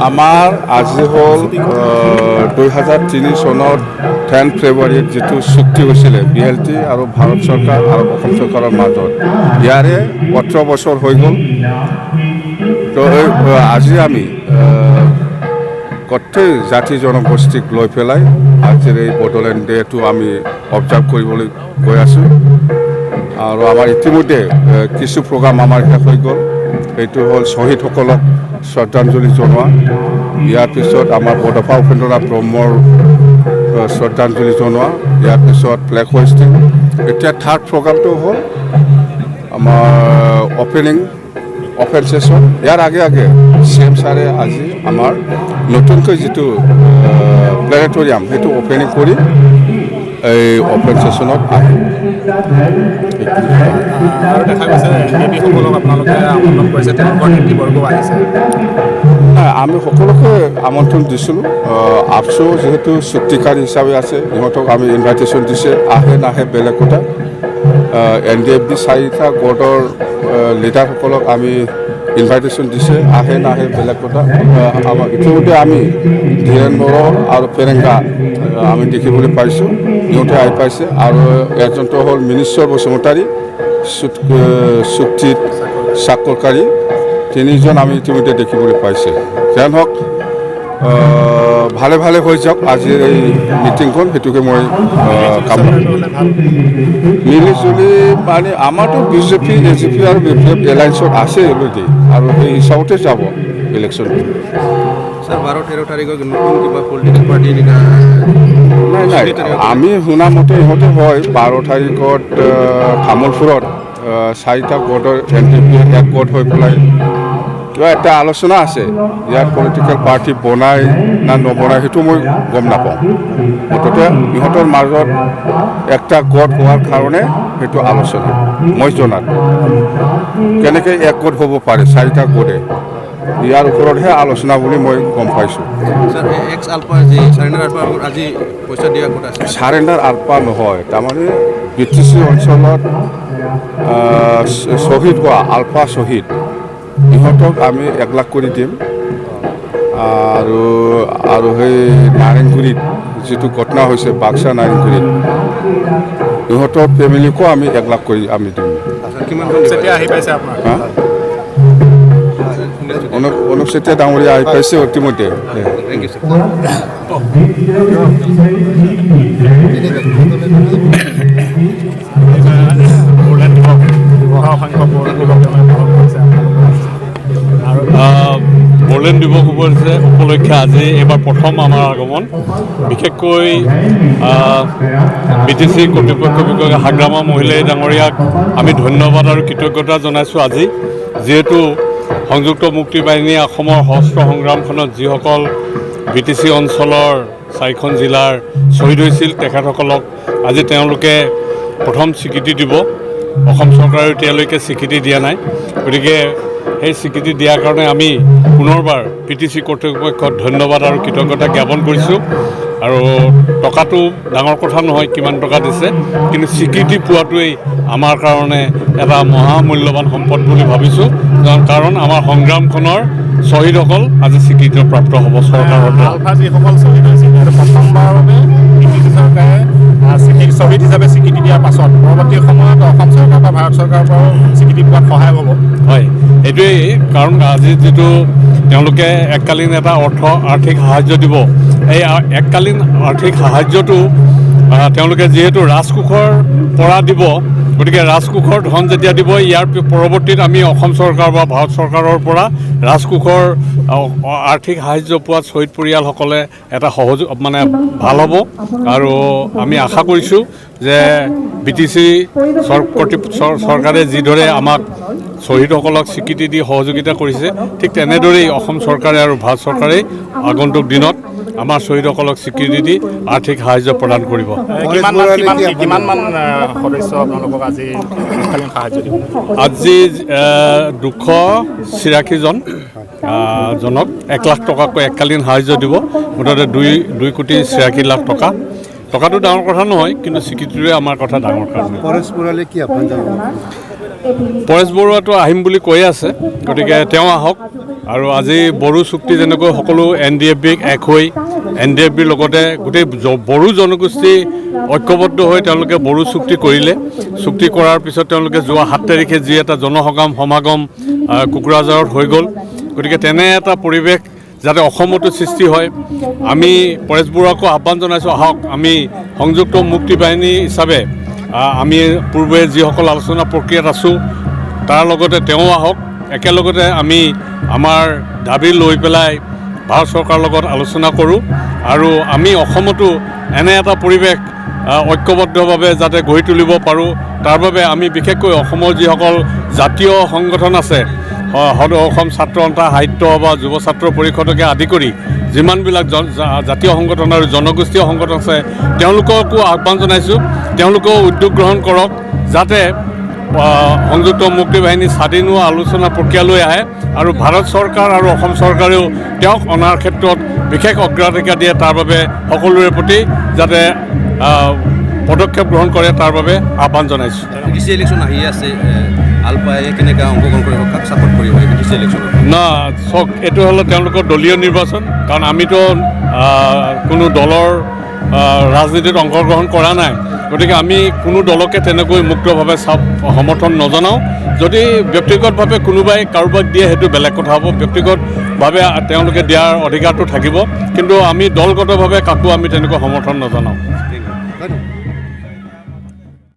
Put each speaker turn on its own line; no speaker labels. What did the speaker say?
আমাৰ আজি হ'ল 2003 চনৰ 10 ফেব্ৰুৱাৰীত যিটো চুক্তি হৈছিলে BLT আৰু ভাৰত চৰকাৰ আৰু অসম চৰকাৰৰ মাজত ইয়াৰে 18 বছৰ হৈ গ'ল। তো আজি আমি গোটেই জাতি জনগোষ্ঠীক লৈ পেলাই আজিৰ এই বড়োলেণ্ড ডেটো আমি অবজাৰ্ভ কৰিবলৈ গৈ আছোঁ। আৰু আমাৰ ইতিমধ্যে কিছু প্ৰগ্ৰাম আমাৰ শেষ হৈ গ'ল। এইটো হ'ল শ্বহীদসকলক শ্ৰদ্ধাঞ্জলি জনোৱা, ইয়াৰ পিছত আমাৰ বডফা উপেন্দ্ৰনাথ ব্ৰহ্মৰ শ্ৰদ্ধাঞ্জলি জনোৱা, ইয়াৰ পিছত ফ্লেগ হোইষ্টিং। এতিয়া থাৰ্ড প্ৰগ্ৰামটো হ'ল আমাৰ অপেন ছেশ্যন। ইয়াৰ আগে CM ছাৰে আজি আমাৰ নতুনকৈ যিটো প্লেনেটৰিয়াম সেইটো অপেনিং কৰি এই অপেন ছেশ্যনত আহে।
আৰু দেখা গৈছে সকলক আপোনালোকে আমন্ত্ৰণ কৰিছে, তেওঁলোকৰ নীতিবৰ্গ আহিছে।
আমি সকলোকে আমন্ত্ৰণ দিছিলোঁ। আপছো যিহেতু চুক্তিকাৰী হিচাপে আছে, ইহঁতক আমি ইনভাইটেশ্যন দিছে, আহে নাহে বেলেগ কথা। NDFB 4টা গোটৰ লিডাৰসকলক আমি ইনভাইটেশ্যন দিছে, আহে নাহে বেলেগ কথা। আমাৰ ইতিমধ্যে আমি ধীৰেন বড়ো আৰু পেৰেংগা আমি দেখিবলৈ পাইছোঁ, ইহঁতে আহি পাইছে। আৰু এজনটো হ'ল মিনিশ্বৰ বসুমতাৰী, চুক্তিত স্বাক্ষৰকাৰী, তিনিজন আমি ইতিমধ্যে দেখিবলৈ পাইছে। যেন হওক ভালে ভালে হৈ যাওক আজিৰ এই মিটিংখন, সেইটোকে মই কামনা মিলিজুলি মানে আমাৰতো BJP, AGP আৰু BPF এলায়েন্সত আছে অলৰেডি, আৰু সেই হিচাপতে যাব ইলেকশ্যনটো।
ছাৰ 12-13 তাৰিখত নতুন কিবা পলিটিকেল পাৰ্টি
নাই আমি শুনা মতে ইহঁতে হয় 12 তাৰিখত তামোলপুৰত 4টা গোটৰ NDP এক গোট হৈ পেলাই কিবা এটা আলোচনা আছে। ইয়াত পলিটিকেল পাৰ্টি বনাই না নবনাই সেইটো মই গম নাপাওঁ। মুঠতে ইহঁতৰ মাজত একটা গোট হোৱাৰ কাৰণে সেইটো আলোচনা মই জনাত। কেনেকৈ এক গোট হ'ব পাৰে 4টা গোটে, ইয়াৰ ওপৰতহে আলোচনা বুলি মই গম পাইছোঁ। চাৰেণ্ডাৰ আলপা নহয়, তাৰমানে BTC অঞ্চলত শ্বহীদ হোৱা আলপা শ্বহীদ ইহঁতক আমি 1 লাখ কৰি দিম। আৰু সেই নাৰেংগুৰিত যিটো ঘটনা হৈছে বাক্সা নাৰেংগুৰিত, ইহঁতৰ ফেমিলিকো আমি 1 লাখ কৰি আমি দিম।
আহি পাইছে আপোনাৰ
অনুপ চেতিয়া ডাঙৰীয়া আহি পাইছে ইতিমধ্যে।
বড়োলেণ্ড দিৱস উপলক্ষে আজি এইবাৰ প্ৰথম আমাৰ আগমন। বিশেষকৈ BTC কৰ্তৃপক্ষ বিষয়া হাগ্ৰামা মহিলাই ডাঙৰীয়াক আমি ধন্যবাদ আৰু কৃতজ্ঞতা জনাইছোঁ আজি, যিহেতু সংযুক্ত মুক্তি বাহিনী অসমৰ সশস্ত্ৰ সংগ্ৰামখনত যিসকল BTC অঞ্চলৰ 4খন জিলাৰ শ্বহীদ হৈছিল, তেখেতসকলক আজি তেওঁলোকে প্ৰথম স্বীকৃতি দিব। অসম চৰকাৰে এতিয়ালৈকে স্বীকৃতি দিয়া নাই, গতিকে সেই স্বীকৃতি দিয়াৰ কাৰণে আমি পুনৰবাৰ BTC কৰ্তৃপক্ষক ধন্যবাদ আৰু কৃতজ্ঞতা জ্ঞাপন কৰিছোঁ। আৰু টকাটো ডাঙৰ কথা নহয় কিমান টকা দিছে, কিন্তু স্বীকৃতি পোৱাটোৱেই আমাৰ কাৰণে এটা মহামূল্যৱান সম্পদ বুলি ভাবিছোঁ। কাৰণ আমাৰ সংগ্ৰামখনৰ শ্বহীদসকল আজি স্বীকৃতিপ্ৰাপ্ত হ'ব চৰকাৰৰ পৰা।
যিসকল শ্বহীদ হৈছিল প্ৰথমবাৰৰ বাবে BTC চৰকাৰে শ্বহীদ হিচাপে স্বীকৃতি দিয়াৰ পাছত পৰৱৰ্তী সময়ত অসম চৰকাৰ বা ভাৰত চৰকাৰৰ পৰাও স্বীকৃতি পোৱাত সহায় হ'ব।
হয়, এইটোৱেই কাৰণ আজি যিটো তেওঁলোকে এককালীন এটা আৰ্থিক সাহায্য দিব, এই এককালীন আৰ্থিক সাহায্যটো তেওঁলোকে যিহেতু ৰাজকোষৰ পৰা দিব, গতিকে ৰাজকোষৰ ধন যেতিয়া দিব, ইয়াৰ পৰৱৰ্তীত আমি অসম চৰকাৰ বা ভাৰত চৰকাৰৰ পৰা ৰাজকোষৰ আৰ্থিক সাহায্য পোৱাত শ্বহীদ পৰিয়ালসকলে এটা সহযোগ মানে ভাল হ'ব। আৰু আমি আশা কৰিছোঁ যে BTC চৰকাৰে যিদৰে আমাক শ্বহীদসকলক স্বীকৃতি দি সহযোগিতা কৰিছে, ঠিক তেনেদৰেই অসম চৰকাৰে আৰু ভাৰত চৰকাৰে আগন্তুক দিনত আমাৰ শ্বহীদসকলক স্বীকৃতি দি আৰ্থিক সাহায্য প্ৰদান কৰিব।
কিমানমান সদস্য আপোনালোকক আজি সাহায্য দিব?
আজি 286 জনক 1 লাখ টকাকৈ এককালীন সাহায্য দিব, মুঠতে 2 কোটি 86 লাখ টকা। টকাটো ডাঙৰ কথা নহয়, কিন্তু স্বীকৃতিটোৱে আমাৰ কথা ডাঙৰ কাৰণে। পৰেশ বৰুৱাটো আহিম বুলি কৈ আছে, গতিকে তেওঁ আহক। আৰু আজি বড়ো চুক্তি যেনেকৈ সকলো NDFBক এক হৈ NDFBৰ লগতে গোটেই বড়ো জনগোষ্ঠী ঐক্যবদ্ধ হৈ তেওঁলোকে বড়ো চুক্তি কৰিলে। চুক্তি কৰাৰ পিছত তেওঁলোকে যোৱা 7 তাৰিখে যি এটা সমাগম কোকৰাঝাৰত হৈ গ'ল। গতিকে তেনে এটা পৰিৱেশ যাতে অসমতো সৃষ্টি হয়, আমি পৰেশ বৰুৱাকো আহ্বান জনাইছোঁ, আহক আমি সংযুক্ত মুক্তি বাহিনী হিচাপে আমি পূৰ্বে যিসকল আলোচনা প্ৰক্ৰিয়াত আছোঁ তাৰ লগতে তেওঁ আহক, একেলগতে আমি আমাৰ দাবী লৈ পেলাই ভাৰত চৰকাৰৰ লগত আলোচনা কৰোঁ আৰু আমি অসমতো এনে এটা পৰিৱেশ ঐক্যবদ্ধভাৱে যাতে গঢ়ি তুলিব পাৰোঁ, তাৰ বাবে আমি বিশেষকৈ অসমৰ যিসকল জাতীয় সংগঠন আছে, অসম ছাত্ৰ সন্থা সাহিত্য বা যুৱ ছাত্ৰ পৰিষদকে আদি কৰি যিমানবিলাক জাতীয় সংগঠন আৰু জনগোষ্ঠীয় সংগঠন আছে তেওঁলোককো আহ্বান জনাইছোঁ, তেওঁলোকেও উদ্যোগ গ্ৰহণ কৰক যাতে সংযুক্ত মুক্তি বাহিনী স্বাধীন হোৱা আলোচনা প্ৰক্ৰিয়ালৈ আহে আৰু ভাৰত চৰকাৰ আৰু অসম চৰকাৰেও তেওঁক অনাৰ ক্ষেত্ৰত বিশেষ অগ্ৰাধিকাৰ দিয়ে, তাৰ বাবে সকলোৰে প্ৰতি যাতে পদক্ষেপ গ্ৰহণ কৰে তাৰ বাবে আহ্বান জনাইছোঁ।
BTC ইলেকশ্যন আহি আছে, আলপাই কেনেকৈ অংশগ্ৰহণ কৰিব, কাক ছাপোৰ্ট কৰিব BTC ইলেকশ্যনত?
না চাওক, এইটো হ'লে তেওঁলোকৰ দলীয় নিৰ্বাচন, কাৰণ আমিতো কোনো দলৰ ৰাজনীতিত অংশগ্ৰহণ কৰা নাই, গতিকে আমি কোনো দলকে তেনেকৈ মুক্তভাৱে সমৰ্থন নজনাওঁ। যদি ব্যক্তিগতভাৱে কোনোবাই কাৰোবাক দিয়ে সেইটো বেলেগ কথা হ'ব, ব্যক্তিগতভাৱে তেওঁলোকে দিয়াৰ অধিকাৰটো থাকিব, কিন্তু আমি দলগতভাৱে কাকো আমি তেনেকৈ সমৰ্থন নজনাওঁ।